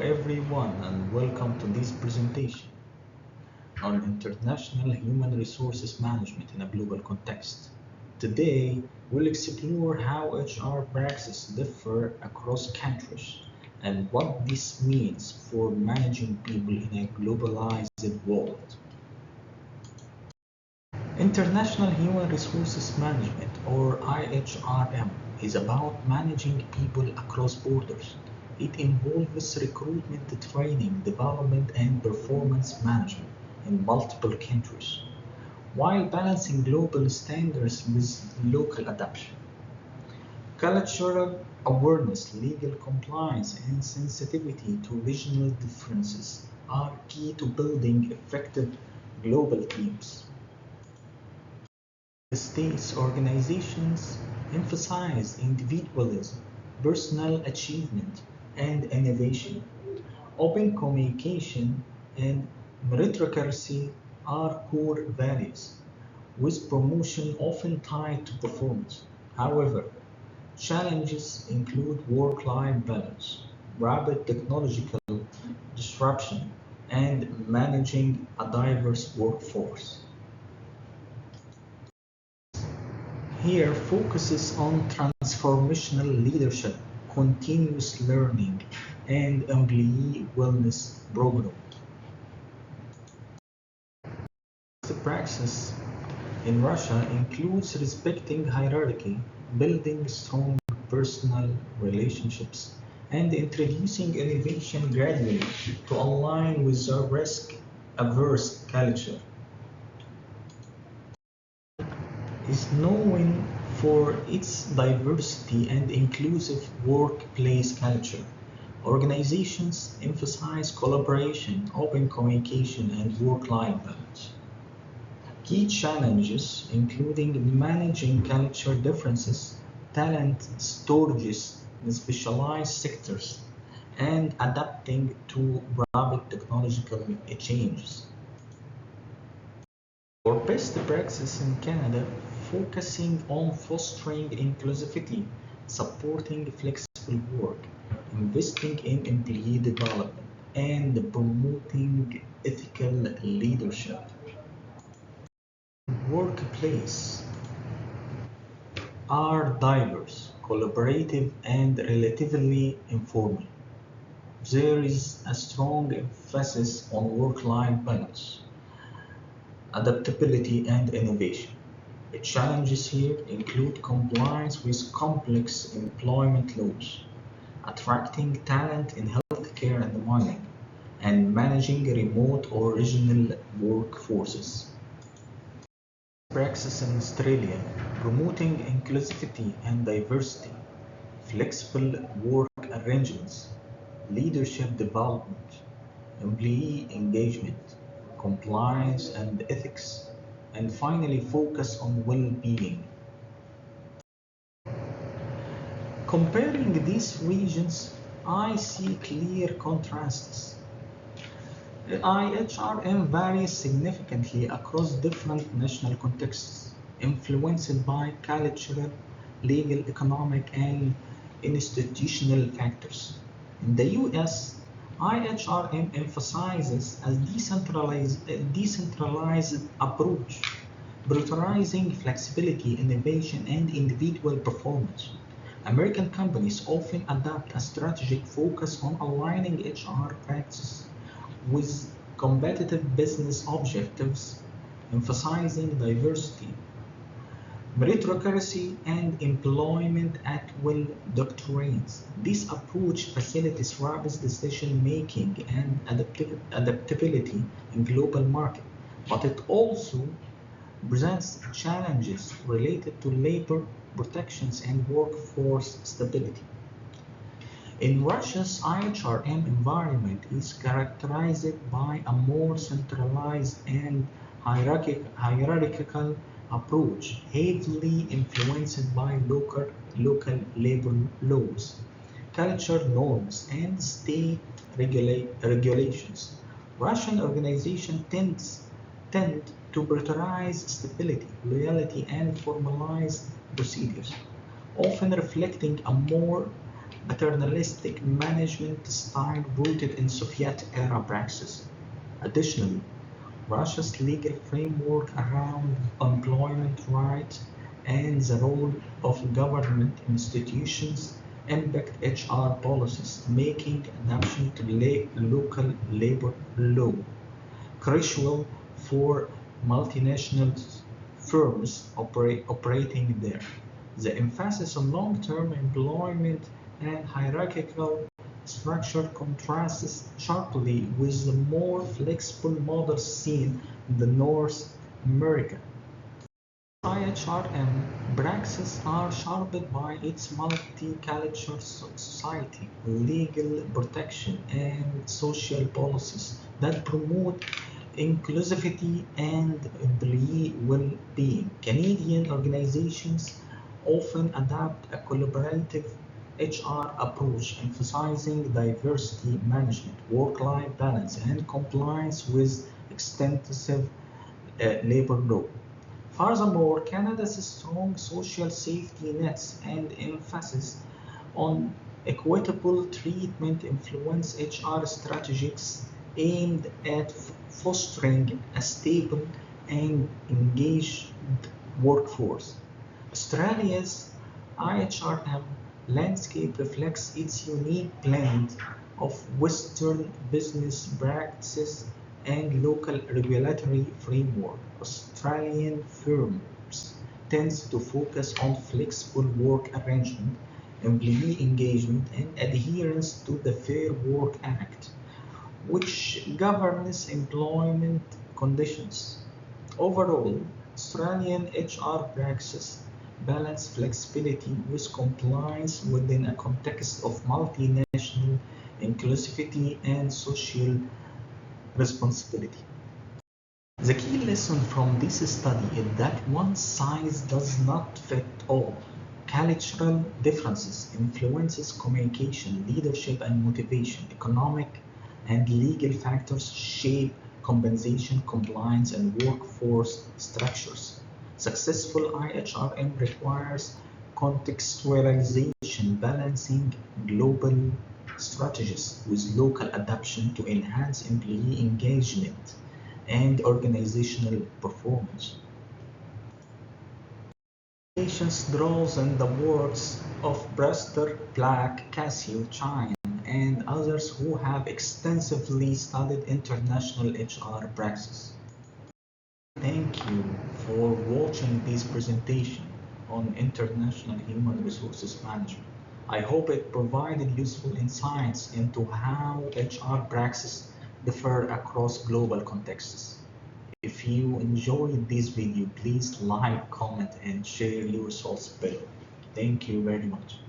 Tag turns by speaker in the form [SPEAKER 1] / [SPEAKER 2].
[SPEAKER 1] Everyone, and welcome to this presentation on international human resources management in a global context. Today, we'll explore how HR practices differ across countries and what this means for managing people in a globalized world. International Human Resources Management, or IHRM, is about managing people across borders. It involves recruitment, training, development, and performance management in multiple countries, while balancing global standards with local adaptation. Cultural awareness, legal compliance, and sensitivity to regional differences are key to building effective global teams. States organizations emphasize individualism, personal achievement, and innovation. Open communication and meritocracy are core values, with promotion often tied to performance. However, challenges include work-life balance, rapid technological disruption, and managing a diverse workforce. Here focuses on transformational leadership, continuous learning, and employee wellness program. The practice in Russia includes respecting hierarchy, building strong personal relationships, and introducing innovation gradually to align with a risk-averse culture. Is known for its diversity and inclusive workplace culture. Organizations emphasize collaboration, open communication, and work-life balance. Key challenges including managing culture differences, talent shortages in specialized sectors, and adapting to rapid technological changes. For best practice in Canada, focusing on fostering inclusivity, supporting flexible work, investing in employee development, and promoting ethical leadership. Workplace are diverse, collaborative, and relatively informal. There is a strong emphasis on work-life balance, adaptability, and innovation. The challenges here include compliance with complex employment laws, attracting talent in healthcare and mining, and managing remote or regional workforces. Praxis in Australia, promoting inclusivity and diversity, flexible work arrangements, leadership development, employee engagement, compliance and ethics, and finally focus on well-being. Comparing these regions, I see clear contrasts. IHRM varies significantly across different national contexts, influenced by cultural, legal, economic, and institutional factors. In the US, IHRM emphasizes a decentralized approach, prioritizing flexibility, innovation, and individual performance. American companies often adopt a strategic focus on aligning HR practices with competitive business objectives, emphasizing diversity, meritocracy, and employment at will doctrines. This approach facilitates rapid decision making and adaptability in global market, but it also presents challenges related to labor protections and workforce stability. In Russia's IHRM environment is characterized by a more centralized and hierarchical approach, heavily influenced by local labor laws, culture norms, and state regulations. Russian organizations tend to prioritize stability, loyalty, and formalized procedures, often reflecting a more paternalistic management style rooted in Soviet-era praxis. Additionally, Russia's legal framework around employment rights and the role of government institutions impact HR policies, making adaptation to local labor law crucial for multinational firms operating there. The emphasis on long-term employment and hierarchical structure contrasts sharply with the more flexible models seen in North America. IHRM praxis are shaped by its multicultural society, legal protection, and social policies that promote inclusivity and employee well-being. Canadian organizations often adopt a collaborative HR approach emphasizing diversity management, work-life balance, and compliance with extensive labor law. Furthermore, Canada's strong social safety nets and emphasis on equitable treatment influence HR strategies aimed at fostering a stable and engaged workforce. Australia's IHRM landscape reflects its unique blend of Western business practices and local regulatory framework. Australian firms tend to focus on flexible work arrangement, employee engagement, and adherence to the Fair Work Act, which governs employment conditions. Overall, Australian HR practices balance flexibility with compliance within a context of multinational inclusivity and social responsibility. The key lesson from this study is that one size does not fit all. Cultural differences influences communication, leadership and motivation. Economic and legal factors shape compensation, compliance and workforce structures. Successful IHRM requires contextualization, balancing global strategies with local adaptation to enhance employee engagement and organizational performance. Patience draws on the works of Brewster, Black, Cassio, Chine, and others who have extensively studied international HR practices. Thank you for watching this presentation on international human resources management. I hope it provided useful insights into how HR practices differ across global contexts. If you enjoyed this video, please like, comment, and share your thoughts below. Thank you very much.